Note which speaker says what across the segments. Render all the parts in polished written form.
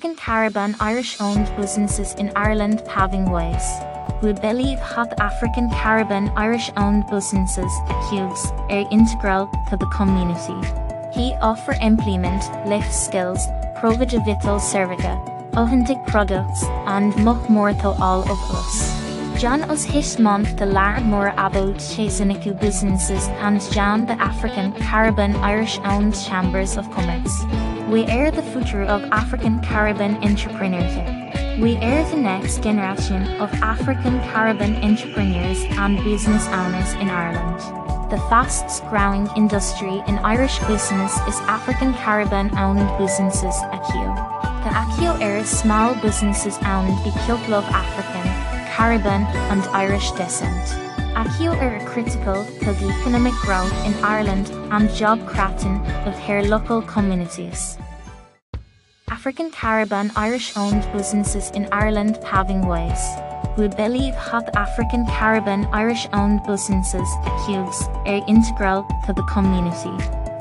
Speaker 1: African Caribbean Irish-owned businesses in Ireland paving ways. We believe that African Caribbean Irish-owned businesses are integral to the community. He offer employment, lift skills, provide vital services, authentic products, and much more to all of us. Join us this month to learn more about Chasiniku businesses and join the African Caribbean Irish-owned Chambers of Commerce. We are the future of African Caribbean entrepreneurship. We are the next generation of African Caribbean entrepreneurs and business owners in Ireland. The fastest growing industry in Irish business is African Caribbean owned businesses ACU. The ACU are small businesses owned by people of African, Caribbean and Irish descent. ACU are critical to the economic growth in Ireland and job creation of her local communities. African Caribbean Irish-owned businesses in Ireland paving ways. We believe that African Caribbean Irish-owned businesses are integral to the community.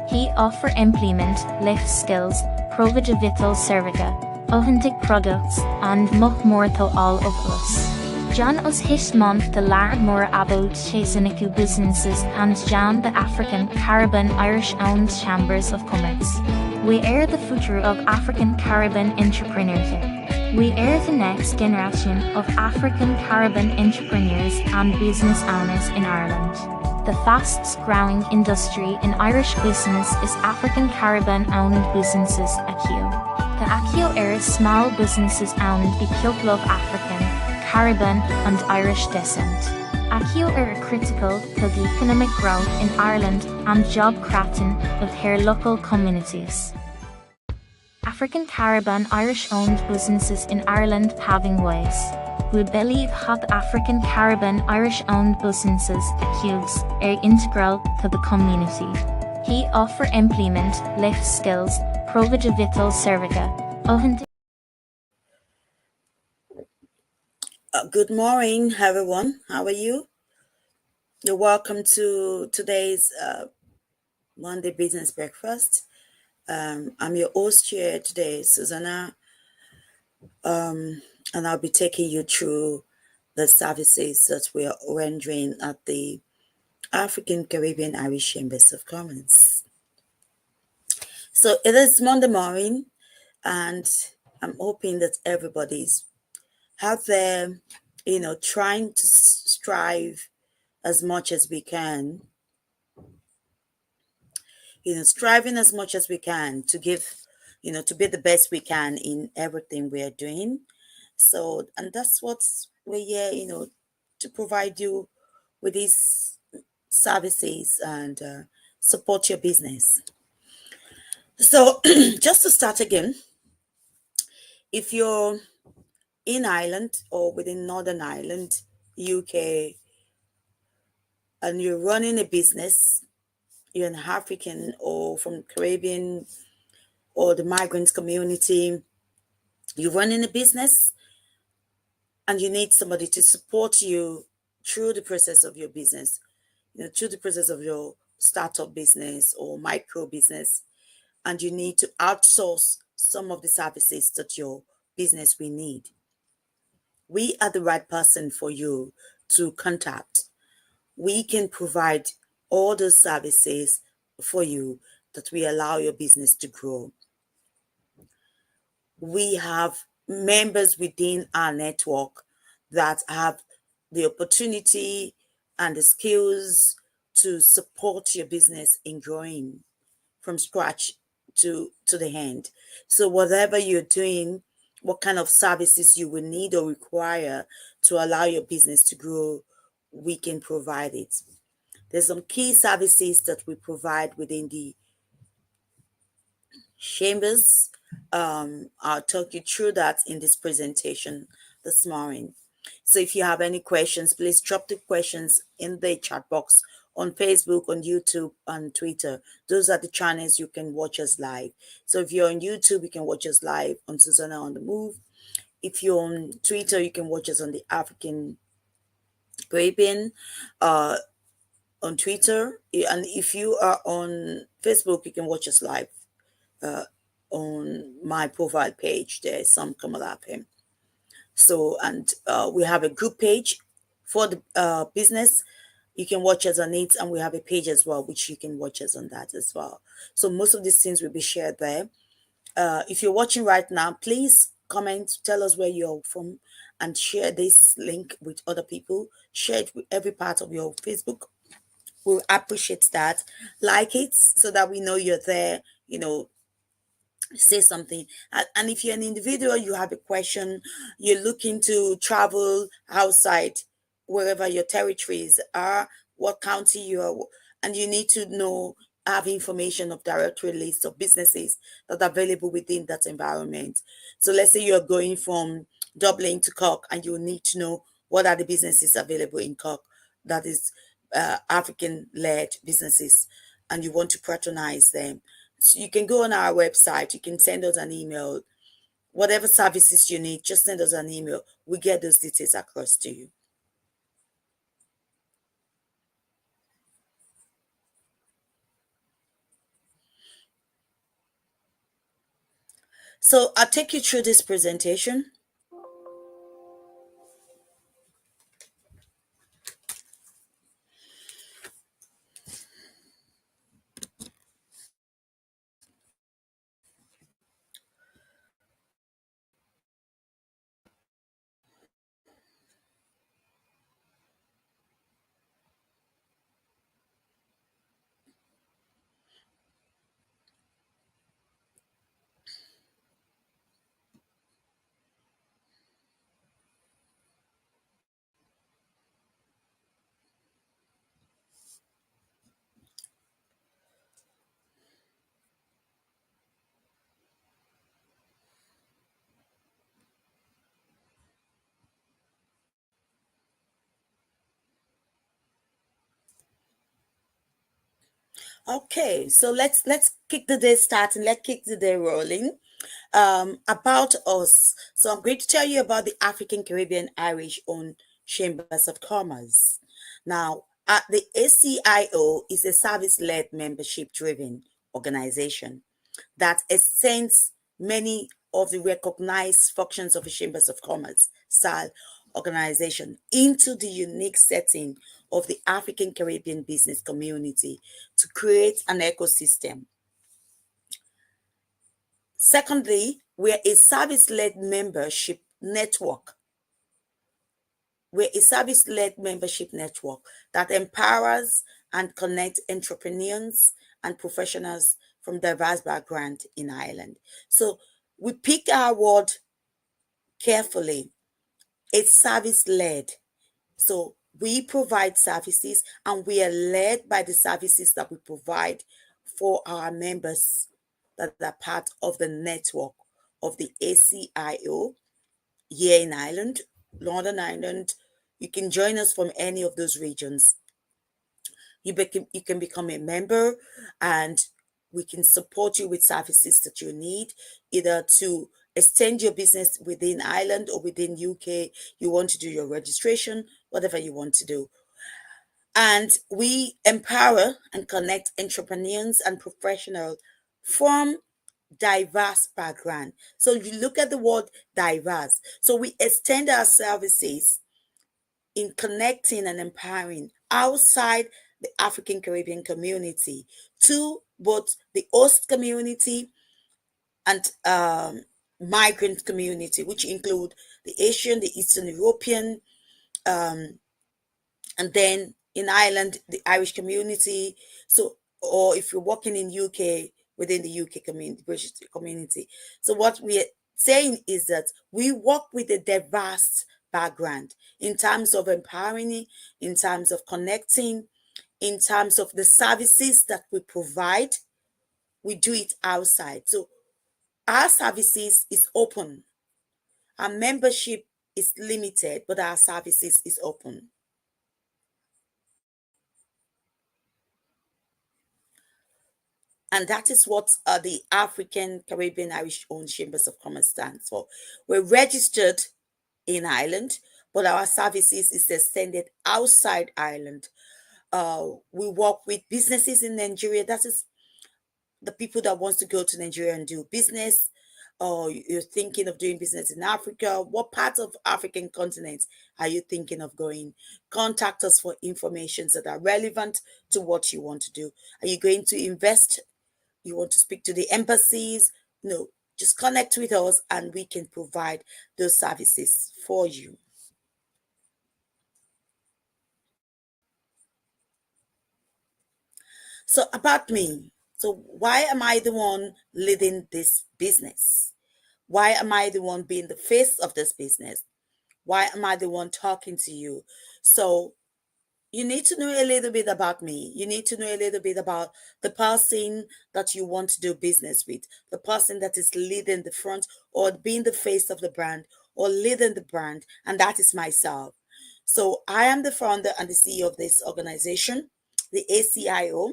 Speaker 1: He offer employment, lift skills, provide vital services, authentic products, and much more to all of us. Join us this month to learn more about Chasiniku businesses and join the African Caribbean Irish-owned Chambers of Commerce. We are the future of African Caribbean entrepreneurship. We are the next generation of African Caribbean entrepreneurs and business owners in Ireland. The fastest growing industry in Irish business is African Caribbean owned businesses ACU. The ACU are small businesses owned by people of African, Caribbean and Irish descent. ACU are critical to the economic growth in Ireland and job creation of her local communities. African Caribbean Irish-owned businesses in Ireland paving ways. We believe that African Caribbean Irish-owned businesses are integral to the community. He offer employment, lift skills, provide vital services, authentic.
Speaker 2: Good morning, everyone. How are you? You're welcome to today's Monday Business Breakfast. I'm your host here today, Susuana, and I'll be taking you through the services that we are rendering at the African Caribbean Irish Chambers of Commerce. So it is Monday morning, and I'm hoping that everybody's out there, trying to strive as much as we can, striving as much as we can to give, to be the best we can in everything we are doing. So, and that's what we're here, to provide you with these services and support your business. So, just to start again, if you're in Ireland or within Northern Ireland, UK, and you're running a business, you're an African or from Caribbean or the migrant community, you're running a business and you need somebody to support you through the process of your business, through the process of your startup business or micro business, and you need to outsource some of the services that your business will need. We are the right person for you to contact. We can provide all those services for you that will allow your business to grow. We have members within our network that have the opportunity and the skills to support your business in growing from scratch to the end. So whatever you're doing, what kind of services you will need or require to allow your business to grow, we can provide it. There's some key services that we provide within the chambers. I'll talk you through that in this presentation this morning. So if you have any questions, please drop the questions in the chat box on Facebook, on YouTube, and Twitter. Those are the channels you can watch us live. So if you're on YouTube, you can watch us live on Susuana on the Move. If you're on Twitter, you can watch us on the African Caribbean on Twitter. And if you are on Facebook, you can watch us live on my profile page. There's some Komolafe. So, and we have a group page for the business. You can watch us on it, and we have a page as well, which you can watch us on that as well. So most of these things will be shared there. If you're watching right now, please comment, tell us where you're from, and share this link with other people. Share it with every part of your Facebook. We'll appreciate that. Like it so that we know you're there. Say something. And if you're an individual, you have a question, you're looking to travel outside wherever your territories are, what county you are, and you need to have information of directory lists of businesses that are available within that environment. So let's say you're going from Dublin to Cork, and you need to know what are the businesses available in Cork, that is African-led businesses, and you want to patronize them. So you can go on our website, you can send us an email, whatever services you need, just send us an email. We get those details across to you. So I'll take you through this presentation. Okay, so let's kick the day starting. Let's kick the day rolling. About us. So I'm going to tell you about the African Caribbean Irish owned Chambers of Commerce. Now, the ACIO is a service-led membership-driven organization that extends many of the recognized functions of the Chambers of Commerce style organization into the unique setting of the African Caribbean business community to create an ecosystem. Secondly, we're a service-led membership network. We're a service-led membership network that empowers and connects entrepreneurs and professionals from diverse backgrounds in Ireland. So we pick our word carefully. It's service-led. So we provide services, and we are led by the services that we provide for our members that are part of the network of the ACIO here in Ireland, Northern Ireland. You can join us from any of those regions. You can become a member, and we can support you with services that you need, either to extend your business within Ireland or within UK. You want to do your registration, whatever you want to do. And we empower and connect entrepreneurs and professionals from diverse background. So you look at the word diverse. So we extend our services in connecting and empowering outside the African Caribbean community to both the host community and migrant community, which include the Asian, the Eastern European, and then in Ireland, the Irish community. So, or if you're working in UK, within the UK community, British community. So what we're saying is that we work with a diverse background in terms of empowering, in terms of connecting, in terms of the services that we provide. We do it outside. So our services is open. Our membership is limited, but our services is open. And that is what the African Caribbean Irish owned Chambers of Commerce stands for. We're registered in Ireland, but our services is extended outside Ireland. We work with businesses in Nigeria. That is the people that wants to go to Nigeria and do business, or you're thinking of doing business in Africa, what part of African continent are you thinking of going? Contact us for informations that are relevant to what you want to do. Are you going to invest? You want to speak to the embassies? No, just connect with us and we can provide those services for you. So about me. So why am I the one leading this business? Why am I the one being the face of this business? Why am I the one talking to you? So you need to know a little bit about me. You need to know a little bit about the person that you want to do business with, the person that is leading the front or being the face of the brand or leading the brand, and that is myself. So I am the founder and the CEO of this organization, the ACIO.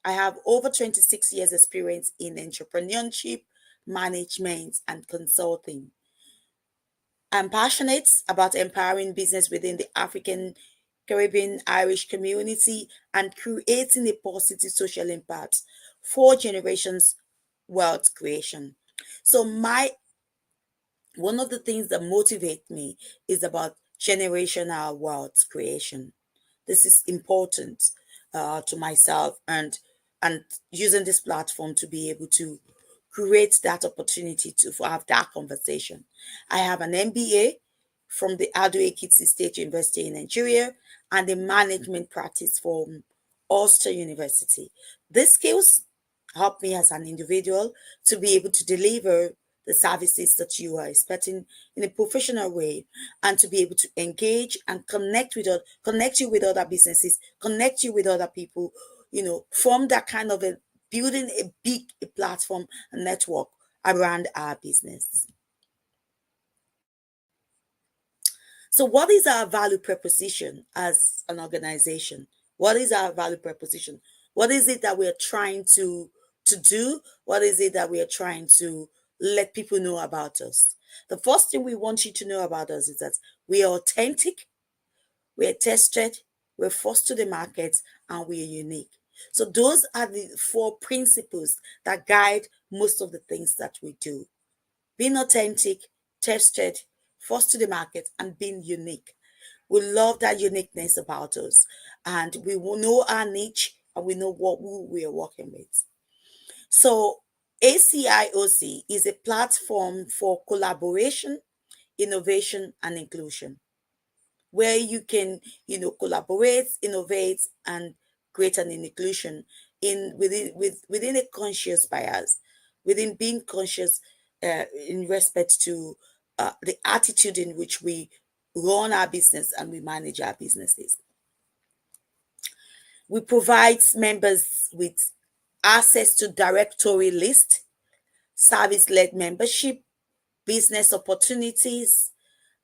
Speaker 2: I have over 26 years experience in entrepreneurship, management, and consulting. I'm passionate about empowering business within the African, Caribbean, Irish community and creating a positive social impact for generations wealth creation. So my one of the things that motivate me is about generational wealth creation. This is important to myself, and using this platform to be able to create that opportunity to have that conversation. I have an MBA from the Ado Ekiti State University in Nigeria and a management practice from Ulster University. These skills help me as an individual to be able to deliver the services that you are expecting in a professional way, and to be able to engage and connect you with other businesses, connect you with other people, form that kind of a building a big platform and network around our business. So, what is our value proposition as an organization? What is our value proposition? What is it that we're trying to do? What is it that we are trying to let people know about us? The first thing we want you to know about us is that we are authentic, we're tested, we're first to the market, and we are unique. So those are the four principles that guide most of the things that we do: being authentic, tested, first to the market, and being unique. We love that uniqueness about us, and we will know our niche and we know who we are working with. So, ACIOC is a platform for collaboration, innovation, and inclusion, where you can, collaborate, innovate, and create an inclusion within a conscious bias, within being conscious in respect to the attitude in which we run our business and we manage our businesses. We provide members with access to directory list, service-led membership, business opportunities,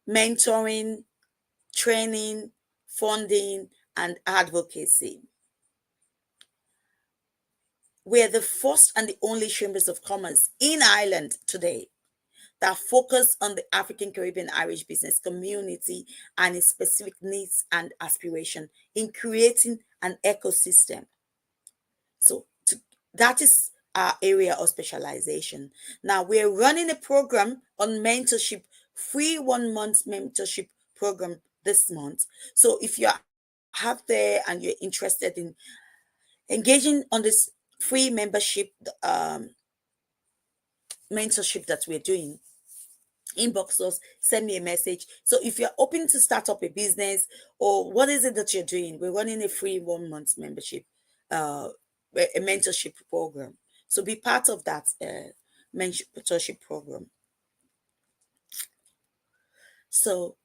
Speaker 2: mentoring, training, funding, and advocacy. We're the first and the only chambers of commerce in Ireland today that focus on the African Caribbean Irish business community and its specific needs and aspiration in creating an ecosystem. So that is our area of specialization. Now we're running a program on mentorship, free 1 month mentorship program this month. So if you're out there and you're interested in engaging on this free membership mentorship that we're doing, inbox us, send me a message. So if you're open to start up a business, or what is it that you're doing, we're running a free 1 month membership, a mentorship program. So be part of that mentorship program. So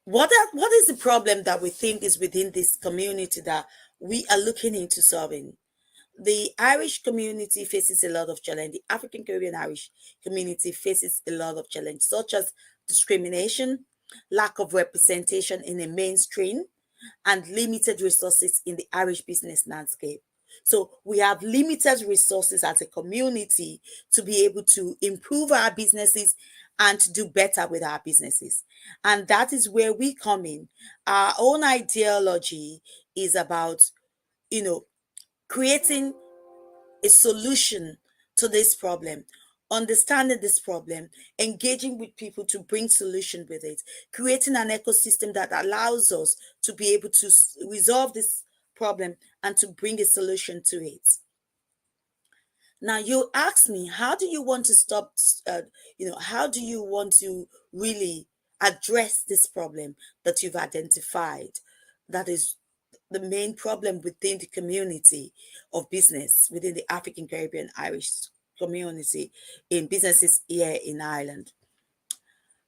Speaker 2: what is the problem that we think is within this community that we are looking into solving? The Irish community faces a lot of challenge. The African Caribbean Irish community faces a lot of challenge, such as discrimination, lack of representation in the mainstream, and limited resources in the Irish business landscape. So we have limited resources as a community to be able to improve our businesses and to do better with our businesses. And that is where we come in. Our own ideology is about, creating a solution to this problem, understanding this problem, engaging with people to bring solution with it, creating an ecosystem that allows us to be able to resolve this problem and to bring a solution to it. Now you ask me, how do you want to stop, how do you want to really address this problem that you've identified? That is the main problem within the community of business, within the African Caribbean Irish community in businesses here in Ireland.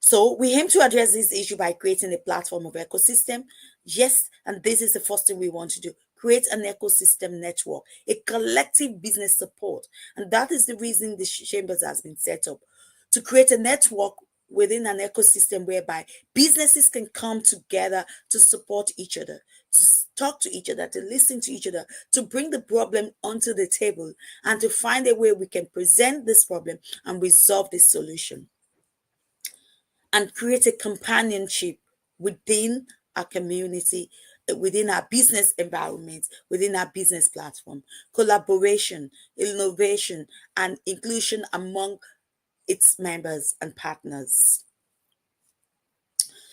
Speaker 2: So we aim to address this issue by creating a platform of ecosystem. Yes, and this is the first thing we want to do. Create an ecosystem network, a collective business support. And that is the reason the Chambers has been set up, to create a network within an ecosystem whereby businesses can come together to support each other, to talk to each other, to listen to each other, to bring the problem onto the table, and to find a way we can present this problem and resolve this solution, and create a companionship within our community, within our business environment, within our business platform, collaboration, innovation, and inclusion among its members and partners.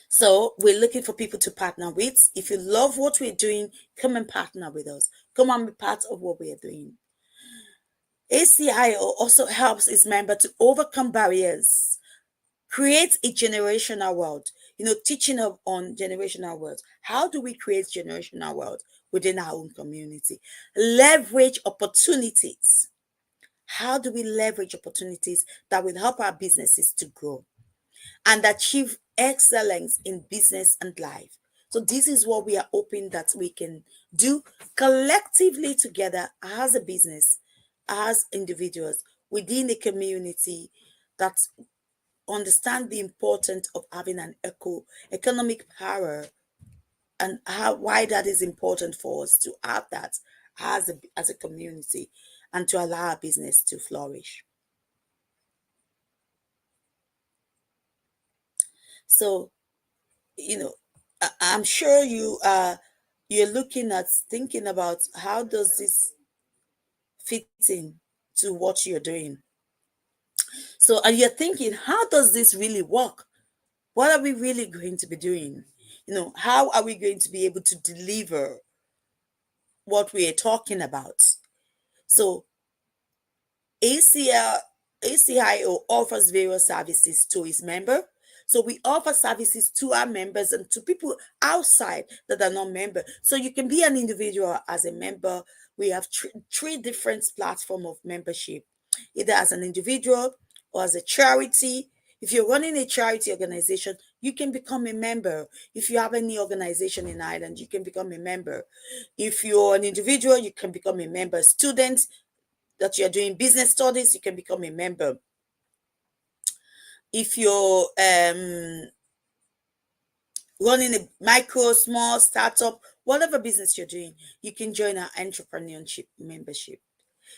Speaker 2: So we're looking for people to partner with. If you love what we're doing, come and partner with us. Come and be part of what we're doing. ACIO also helps its members to overcome barriers, create a generational wealth, teaching on generational wealth. How do we create generational wealth within our own community? Leverage opportunities. How do we leverage opportunities that will help our businesses to grow and achieve excellence in business and life? So this is what we are hoping that we can do collectively together as a business, as individuals within the community, that understand the importance of having an economic power, and why that is important for us to have that as a community, and to allow our business to flourish. So, I'm sure you're looking at thinking about, how does this fit in to what you're doing? So, and you're thinking, how does this really work? What are we really going to be doing? How are we going to be able to deliver what we are talking about? So ACIO offers various services to its member. So we offer services to our members and to people outside that are not members. So you can be an individual as a member. We have three different platforms of membership, either as an individual or as a charity. If you're running a charity organization, you can become a member. If you have any organization in Ireland, you can become a member. If you're an individual, you can become a member. Students that you're doing business studies, you can become a member. If you're running a micro, small startup, whatever business you're doing, you can join our entrepreneurship membership.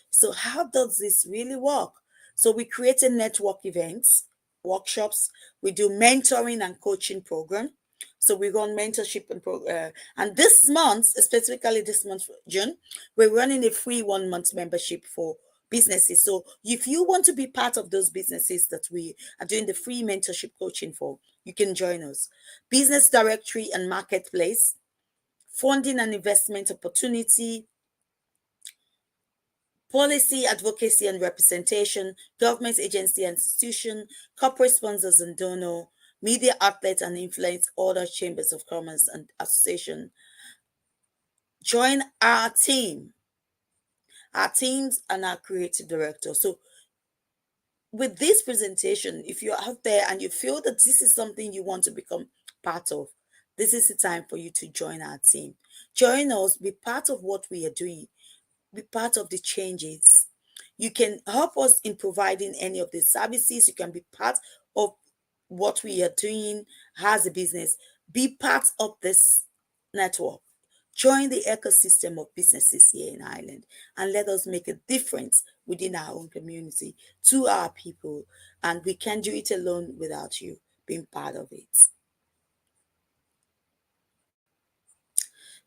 Speaker 2: So how does this really work? So we created network events, workshops. We do mentoring and coaching program. So we run mentorship and this month, specifically this month, June, we're running a free 1 month membership for businesses. So if you want to be part of those businesses that we are doing the free mentorship coaching for, you can join us. Business directory and marketplace, funding and investment opportunity, policy, advocacy and representation, government agency and institution, corporate sponsors and donor, media outlets and influence, other chambers of commerce and association. Join our team, our teams and our creative director. So with this presentation, if you're out there and you feel that this is something you want to become part of, this is the time for you to join our team. Join us, be part of what we are doing, be part of the changes. You can help us in providing any of the services. You can be part of what we are doing as a business. Be part of this network. Join the ecosystem of businesses here in Ireland and let us make a difference within our own community to our people. And we can't do it alone without you being part of it.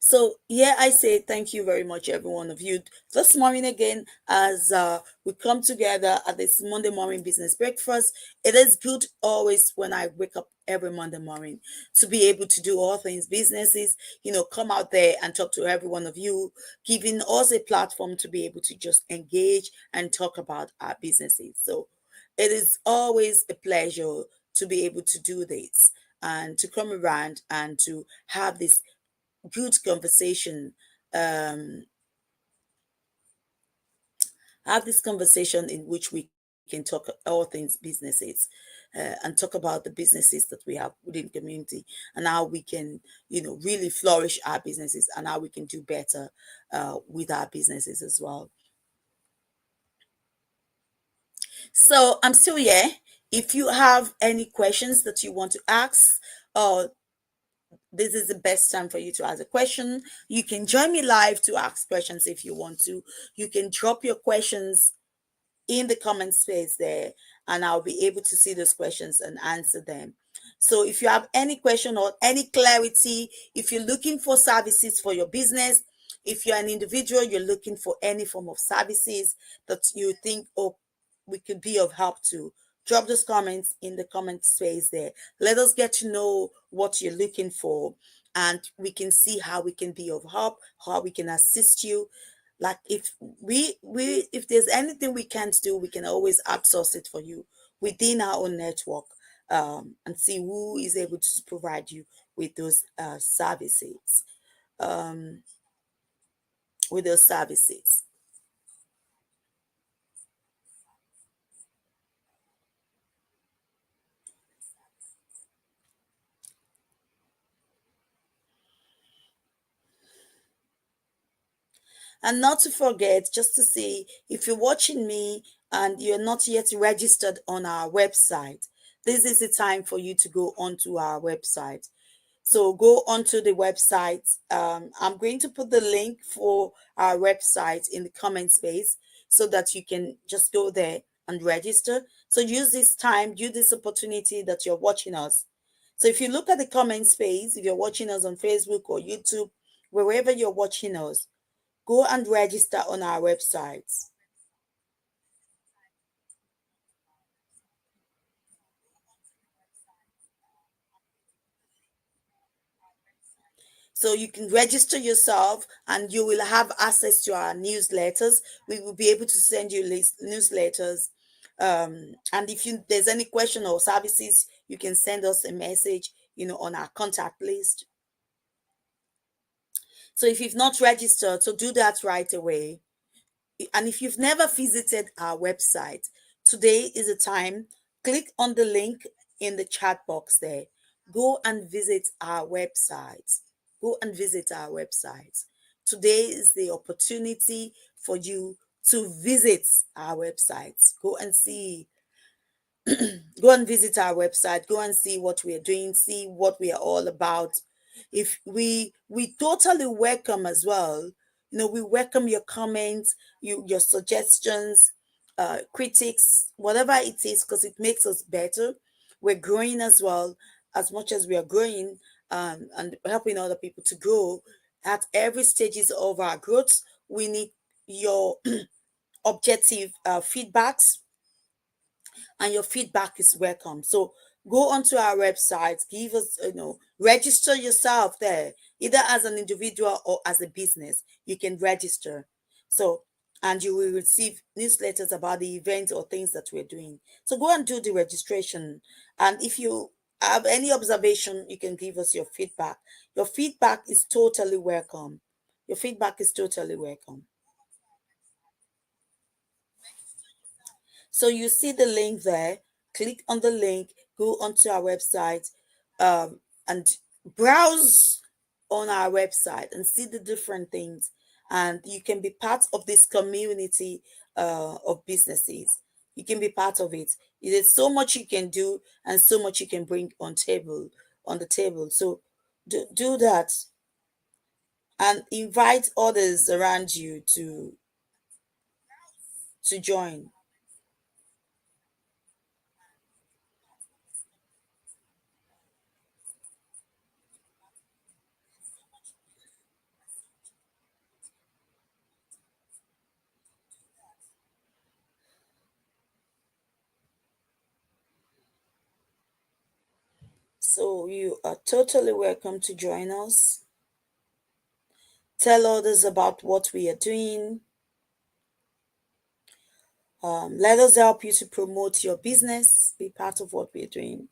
Speaker 2: So yeah, I say thank you very much, every one of you. This morning again, as we come together at this Monday morning business breakfast, it is good always when I wake up every Monday morning to be able to do all things businesses. Come out there and talk to every one of you, giving us a platform to be able to just engage and talk about our businesses. So it is always a pleasure to be able to do this and to come around and to have this good conversation, um, have this conversation in which we can talk all things businesses, and talk about the businesses that we have within the community, and how we can really flourish our businesses, and how we can do better with our businesses as well. So I'm still here. If you have any questions that you want to ask, or this is the best time for you to ask a question. You can join me live to ask questions if you want to. You can drop your questions in the comment space there, and I'll be able to see those questions and answer them. So if you have any question or any clarity, if you're looking for services for your business, if you're an individual, you're looking for any form of services that you think, oh, we could be of help to, drop those comments in the comment space there. Let us get to know what you're looking for, and we can see how we can be of help, how we can assist you. Like if we if there's anything we can't do, we can always outsource it for you within our own network, and see who is able to provide you with those services, um, with those services. And not to forget, just to see, if you're watching me and you're not yet registered on our website, this is the time for you to go onto our website. So go onto the website. I'm going to put the link for our website in the comment space so that you can just go there and register. So use this time, use this opportunity that you're watching us. So if you look at the comment space, if you're watching us on Facebook or YouTube, wherever you're watching us, go and register on our website. So you can register yourself and you will have access to our newsletters. We will be able to send you newsletters. And if there's any question or services, you can send us a message, on our contact list. So if you've not registered, so do that right away. And if you've never visited our website, today is the time. Click on the link in the chat box there. Go and visit our website. Go and visit our website. Today is the opportunity for you to visit our website. Go and see, go and visit our website, go and see what we are doing, see what we are all about. If we totally welcome as well, we welcome your comments, your suggestions, critics, whatever it is, because it makes us better. We're growing as well. As much as we are growing, and helping other people to grow, at every stages of our growth, we need your objective feedbacks, and your feedback is welcome. So go onto our website, give us, register yourself there, either as an individual or as a business. You can register. So, and you will receive newsletters about the events or things that we're doing. So go and do the registration. And if you have any observation, you can give us your feedback. Your feedback is totally welcome. Your feedback is totally welcome. So you see the link there. Click on the link, go onto our website, and browse on our website and see the different things. And you can be part of this community of businesses. You can be part of it. There's so much you can do and so much you can bring on the table. So do that and invite others around you to join. So you are totally welcome to join us. Tell others about what we are doing. Let us help you to promote your business, be part of what we're doing.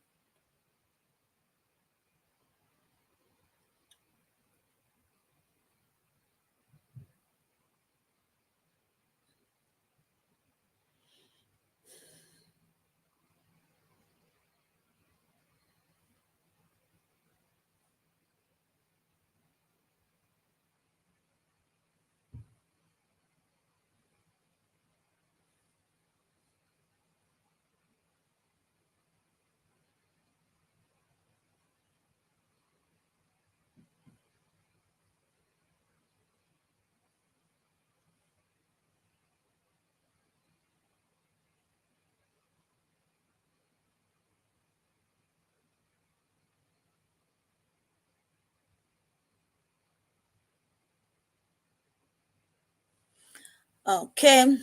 Speaker 2: Okay.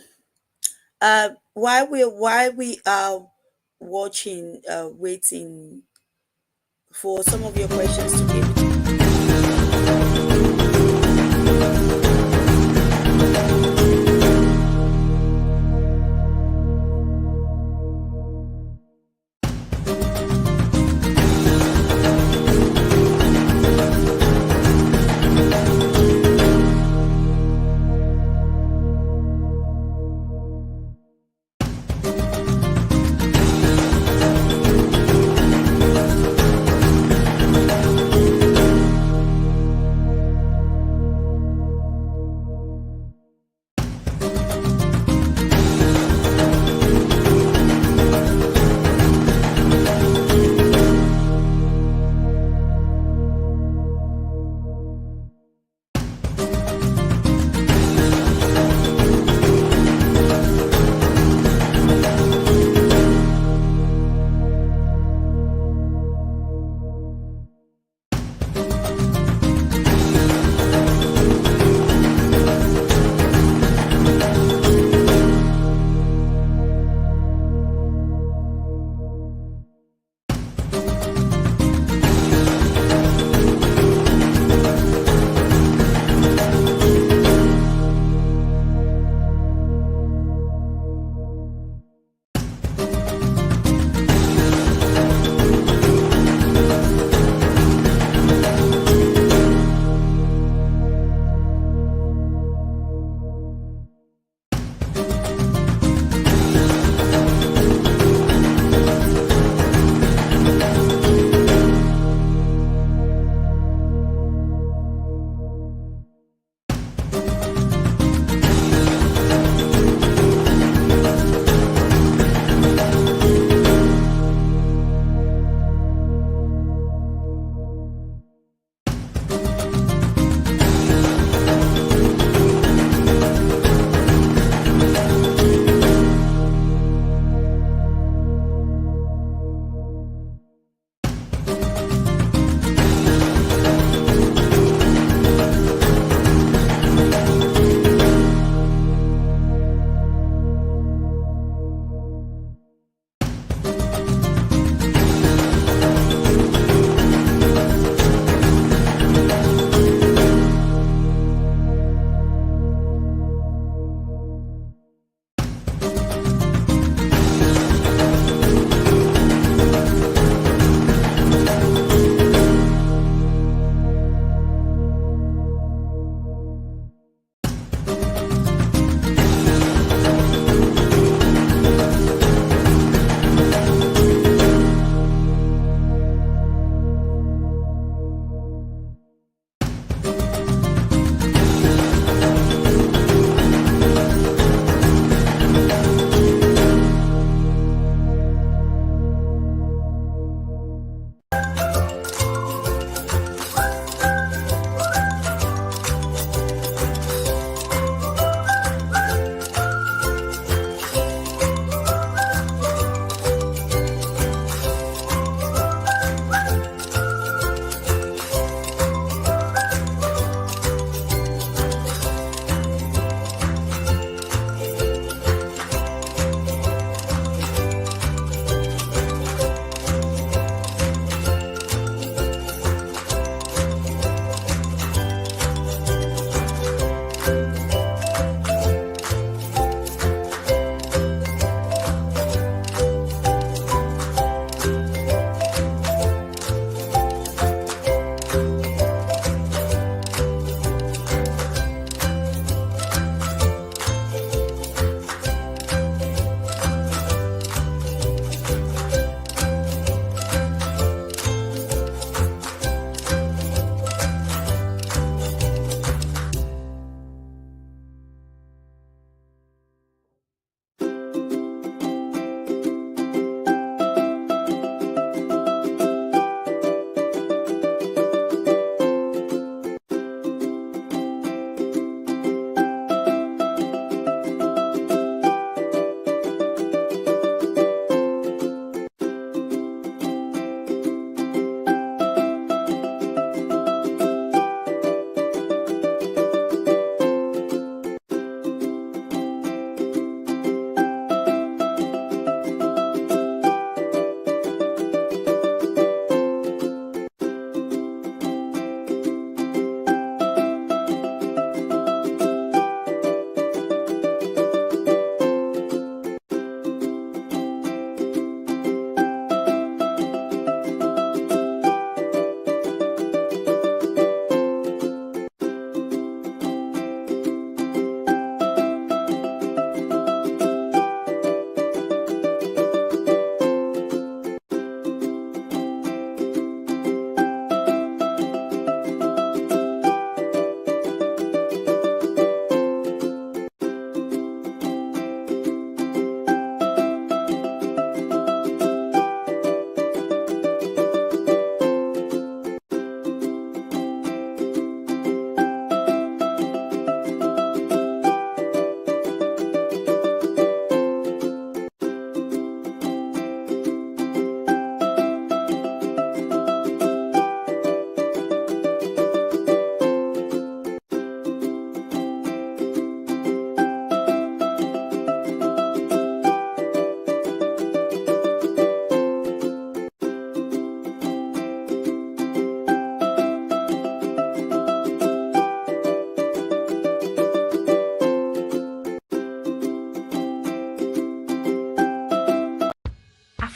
Speaker 2: While we are watching, waiting for some of your questions to be able to.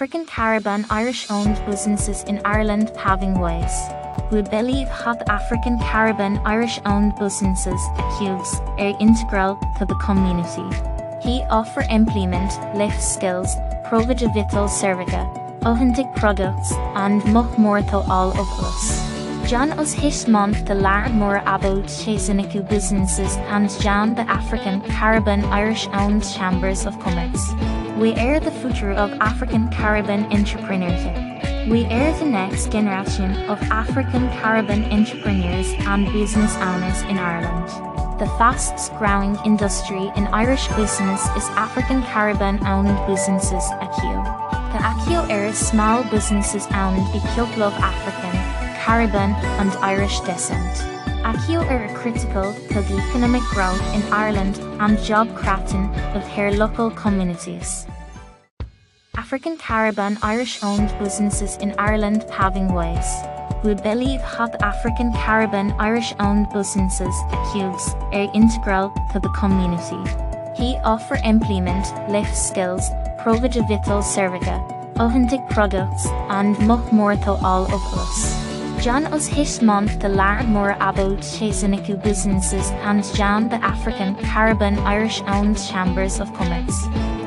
Speaker 1: African Caribbean Irish-owned businesses in Ireland paving ways. We believe that African Caribbean Irish-owned businesses cubes are integral to the community. He offer employment, life skills, provide vital service, authentic products, and much more to all of us. Join us this month to learn more about Chasiniku businesses and join the African Caribbean Irish-owned Chambers of Commerce. We are the future of African Caribbean entrepreneurship. We are the next generation of African Caribbean entrepreneurs and business owners in Ireland. The fastest growing industry in Irish business is African Caribbean owned businesses ACU. The ACU are small businesses owned by people of African, Caribbean and Irish descent. ACU are critical to the economic growth in Ireland and job creation of their local communities. African Caribbean Irish-owned businesses in Ireland paving ways. We believe that African Caribbean Irish-owned businesses cubes are integral to the community. He offer employment, life skills, provide vital service, authentic products, and much more to all of us. Join us this month to learn more about Chasiniku businesses and join the African Caribbean Irish-owned Chambers of Commerce.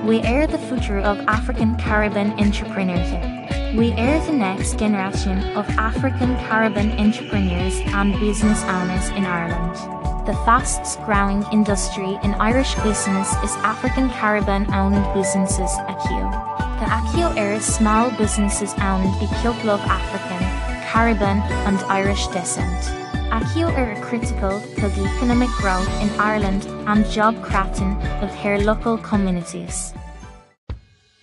Speaker 1: We are the future of African Caribbean entrepreneurship. We are the next generation of African Caribbean entrepreneurs and business owners in Ireland. The fastest growing industry in Irish business is African Caribbean owned businesses ACU. The ACU are small businesses owned by people of African, Caribbean and Irish descent. ACU are critical to the economic growth in Ireland and job creation of their local communities.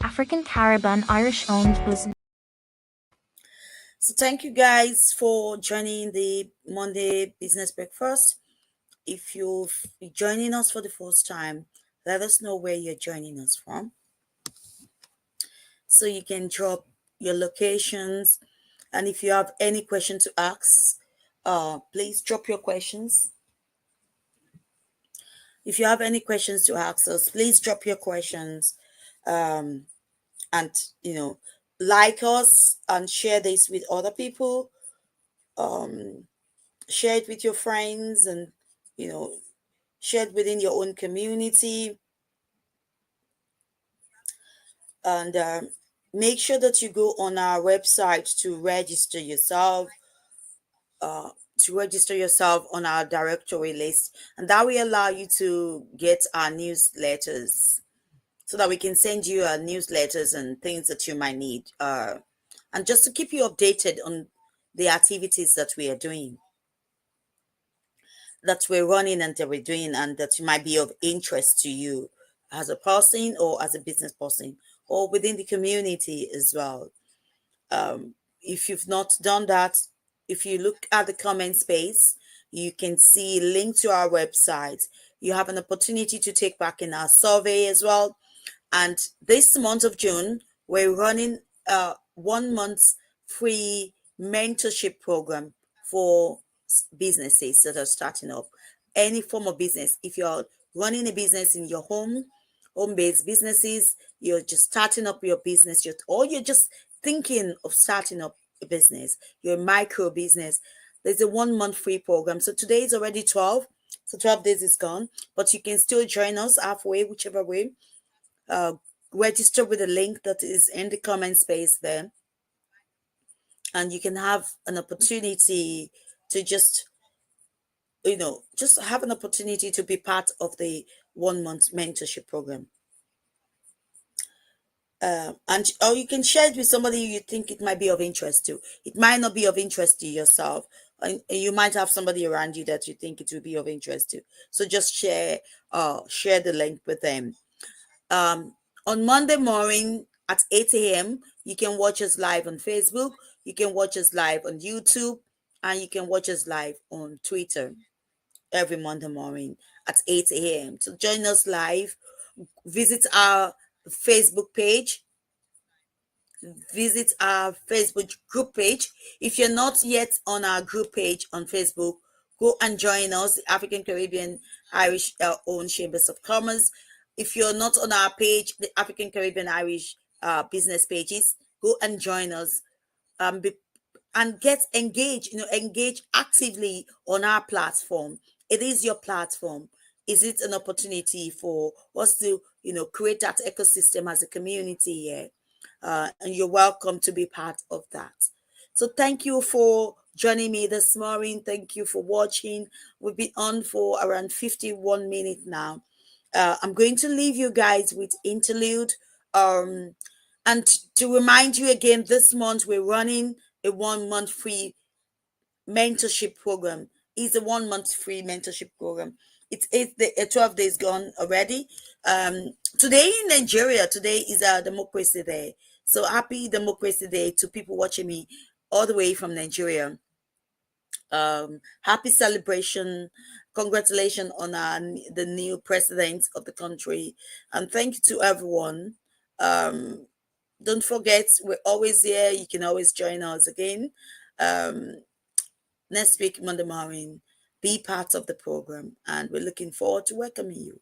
Speaker 1: African Caribbean Irish-owned business.
Speaker 2: So thank you guys for joining the Monday Business Breakfast. If you're joining us for the first time, let us know where you're joining us from, so you can drop your locations. And if you have any question to ask, please drop your questions. If you have any questions to ask us, please drop your questions. And, like us and share this with other people. Share it with your friends and, share it within your own community. And make sure that you go on our website to register yourself on our directory list, and that will allow you to get our newsletters, so that we can send you our newsletters and things that you might need, and just to keep you updated on the activities that we are doing, that we're running and that we're doing, and that might be of interest to you as a person or as a business person or within the community as well. If you've not done that, if you look at the comment space, you can see a link to our website. You have an opportunity to take back in our survey as well. And this month of June, we're running a 1 month free mentorship program for businesses that are starting up. Any form of business. If you're running a business in your home-based businesses, you're just starting up your business, or you're just thinking of starting up a business, your micro business, there's a 1 month free program. So today is already 12, so 12 days is gone, but you can still join us halfway, whichever way. Register with the link that is in the comment space there, and you can have an opportunity to just have an opportunity to be part of the 1 month mentorship program. Or you can share it with somebody you think it might be of interest to. It might not be of interest to yourself, and you might have somebody around you that you think it will be of interest to. So just share the link with them. On Monday morning at 8 a.m., you can watch us live on Facebook, you can watch us live on YouTube, and you can watch us live on Twitter every Monday morning at 8 a.m. So join us live. Visit our Facebook page. Visit our Facebook group page. If you're not yet on our group page on Facebook, go and join us, the African Caribbean Irish owned Chambers of Commerce. If you're not on our page, the African Caribbean Irish business pages. Go and join us, and get engaged. Engage actively on our platform. It is your platform. Is it an opportunity for us to create that ecosystem as a community here? And you're welcome to be part of that. So thank you for joining me this morning. Thank you for watching. We've been on for around 51 minutes now. I'm going to leave you guys with interlude. And to remind you again, this month we're running a 1 month free mentorship program. It's a 1 month free mentorship program. It's 12 days gone already. Today in Nigeria, today is a Democracy Day. So happy Democracy Day to people watching me all the way from Nigeria. Happy celebration. Congratulations on the new president of the country. And thank you to everyone. Don't forget, we're always here. You can always join us again. Next week, Monday morning, be part of the program. And we're looking forward to welcoming you.